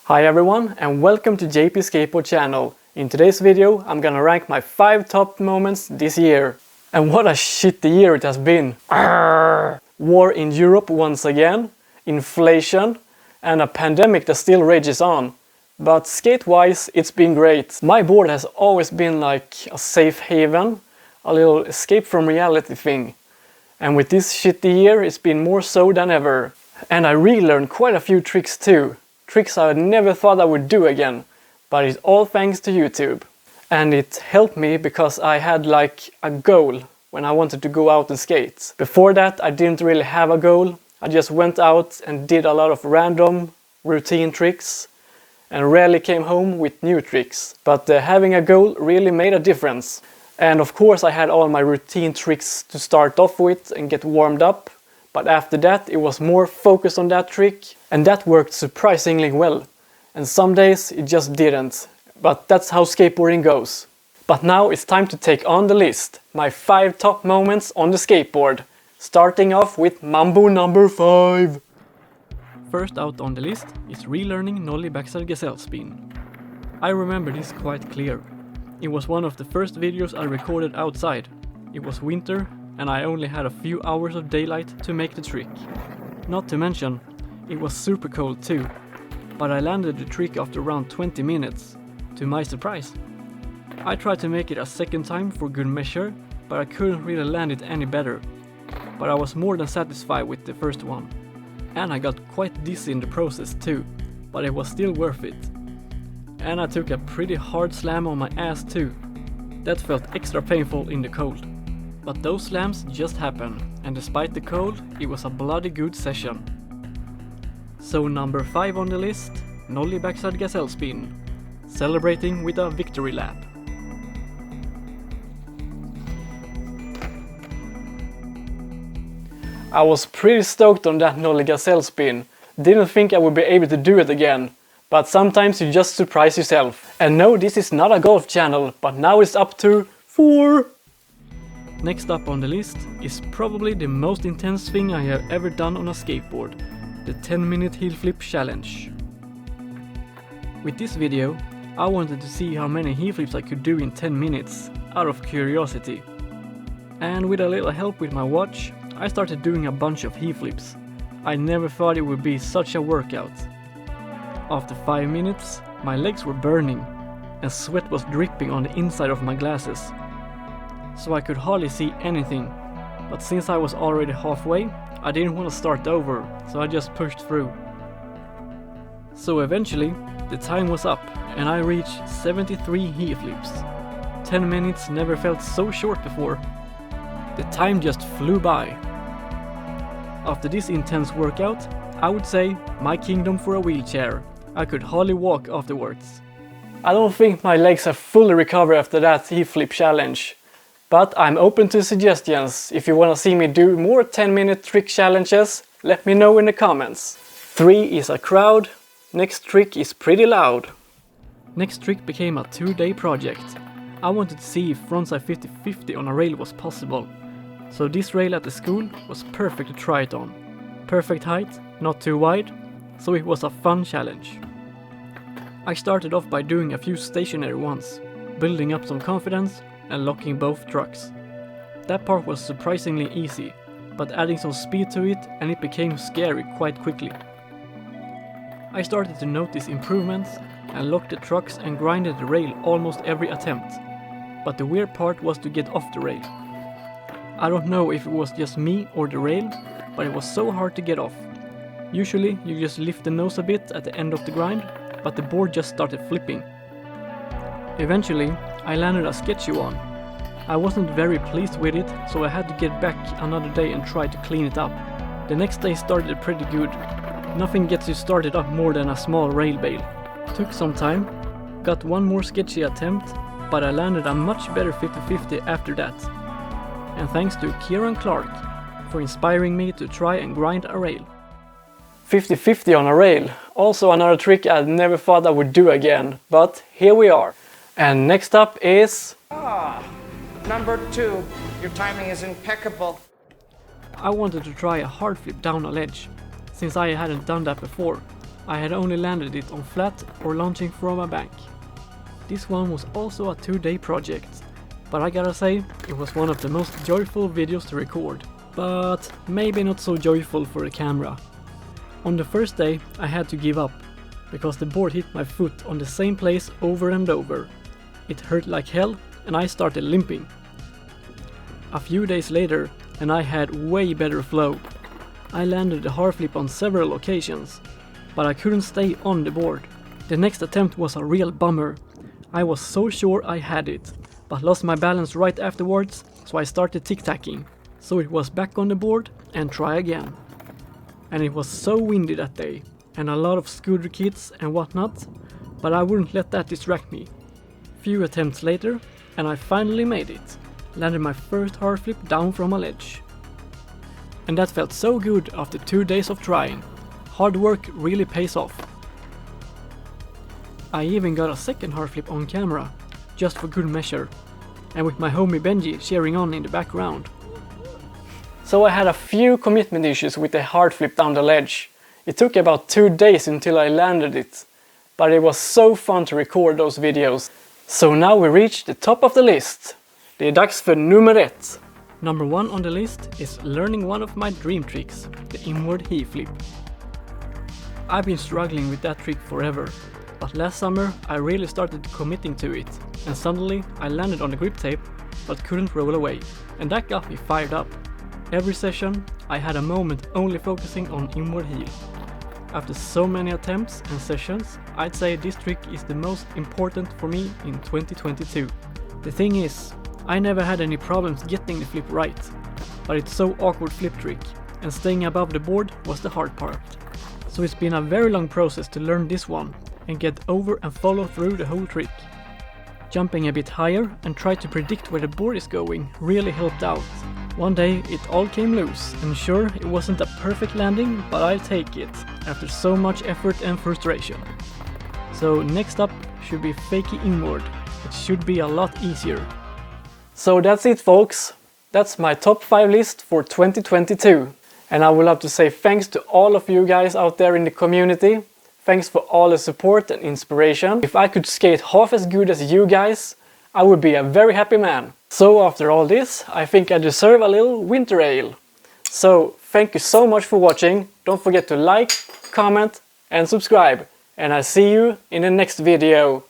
Hi everyone and welcome to JP Skateboard channel. In today's video I'm gonna rank my 5 top moments this year. And what a shitty year it has been. Arrgh! War in Europe once again, inflation and a pandemic that still rages on. But skate-wise it's been great. My board has always been like a safe haven, a little escape from reality thing. And with this shitty year it's been more so than ever. And I relearned quite a few tricks too. Tricks I never thought I would do again, but it's all thanks to YouTube. And it helped me because I had like a goal when I wanted to go out and skate. Before that I didn't really have a goal, I just went out and did a lot of random routine tricks and rarely came home with new tricks. But having a goal really made a difference. And of course I had all my routine tricks to start off with and get warmed up. But after that it was more focused on that trick and that worked surprisingly well. And some days it just didn't. But that's how skateboarding goes. But now it's time to take on the list. My 5 top moments on the skateboard. Starting off with Mambo number 5. First out on the list is relearning Noli Baxter gazelle spin. I remember this quite clear. It was one of the first videos I recorded outside. It was winter and I only had a few hours of daylight to make the trick. Not to mention, it was super cold too, but I landed the trick after around 20 minutes, to my surprise. I tried to make it a second time for good measure, but I couldn't really land it any better. But I was more than satisfied with the first one. And I got quite dizzy in the process too, but it was still worth it. And I took a pretty hard slam on my ass too. That felt extra painful in the cold. But those slams just happen, and despite the cold, it was a bloody good session. So number 5 on the list, Noli Baxter gazelle spin, celebrating with a victory lap. I was pretty stoked on that Noli gazelle spin. Didn't think I would be able to do it again. But sometimes you just surprise yourself. And no, this is not a golf channel, but now it's up to 4. Next up on the list is probably the most intense thing I have ever done on a skateboard, the 10-minute heel flip challenge. With this video, I wanted to see how many heel flips I could do in 10 minutes, out of curiosity. And with a little help with my watch, I started doing a bunch of heel flips. I never thought it would be such a workout. After 5 minutes, my legs were burning, and sweat was dripping on the inside of my glasses. So I could hardly see anything, but since I was already halfway, I didn't want to start over, so I just pushed through. So eventually, the time was up, and I reached 73 heel flips. 10 minutes never felt so short before. The time just flew by. After this intense workout, I would say my kingdom for a wheelchair. I could hardly walk afterwards. I don't think my legs have fully recovered after that heel flip challenge. But I'm open to suggestions. If you want to see me do more 10-minute trick challenges, let me know in the comments. 3 is a crowd, next trick is pretty loud. Next trick became a 2-day project. I wanted to see if frontside 50-50 on a rail was possible. So this rail at the school was perfect to try it on. Perfect height, not too wide, so it was a fun challenge. I started off by doing a few stationary ones, building up some confidence and locking both trucks. That part was surprisingly easy, but adding some speed to it and it became scary quite quickly. I started to notice improvements and locked the trucks and grinded the rail almost every attempt. But the weird part was to get off the rail. I don't know if it was just me or the rail, but it was so hard to get off. Usually you just lift the nose a bit at the end of the grind, but the board just started flipping. Eventually, I landed a sketchy one. I wasn't very pleased with it, so I had to get back another day and try to clean it up. The next day started pretty good. Nothing gets you started up more than a small rail bail. Took some time, got one more sketchy attempt, but I landed a much better 50-50 after that. And thanks to Kieran Clark for inspiring me to try and grind a rail. 50-50 on a rail, also another trick I never thought I would do again, but here we are. And next up is... Number 2. Your timing is impeccable. I wanted to try a hardflip down a ledge, since I hadn't done that before. I had only landed it on flat or launching from a bank. This one was also a 2-day project, but I gotta say, it was one of the most joyful videos to record, but maybe not so joyful for the camera. On the first day I had to give up, because the board hit my foot on the same place over and over. It hurt like hell and I started limping. A few days later and I had way better flow. I landed the Hardflip on several occasions, but I couldn't stay on the board. The next attempt was a real bummer. I was so sure I had it, but lost my balance right afterwards, so I started tic-tacking. So it was back on the board and try again. And it was so windy that day, and a lot of scooter kids and whatnot, but I wouldn't let that distract me. Few attempts later, and I finally made it. Landed my first Hardflip down from a ledge. And that felt so good after 2 days of trying. Hard work really pays off. I even got a second Hardflip on camera, just for good measure, and with my homie Benji cheering on in the background. So I had a few commitment issues with the Hardflip down the ledge. It took about 2 days until I landed it, but it was so fun to record those videos. So now we reached the top of the list. Det är dags för nummer 1. Number 1 on the list is learning one of my dream tricks, the inward heel flip. I've been struggling with that trick forever, but last summer I really started committing to it, and suddenly I landed on the grip tape but couldn't roll away, and that got me fired up. Every session I had a moment only focusing on inward heel. After so many attempts and sessions, I'd say this trick is the most important for me in 2022. The thing is, I never had any problems getting the flip right, but it's so awkward flip trick, and staying above the board was the hard part. So it's been a very long process to learn this one and get over and follow through the whole trick. Jumping a bit higher and try to predict where the board is going really helped out. One day it all came loose, and sure, it wasn't a perfect landing, but I'll take it after so much effort and frustration. So next up should be fakie inward. It should be a lot easier. So that's it, folks. That's my top 5 list for 2022. And I would love to say thanks to all of you guys out there in the community. Thanks for all the support and inspiration. If I could skate half as good as you guys, I would be a very happy man. So after all this, I think I deserve a little winter ale. So thank you so much for watching. Don't forget to like, comment and subscribe. And I'll see you in the next video.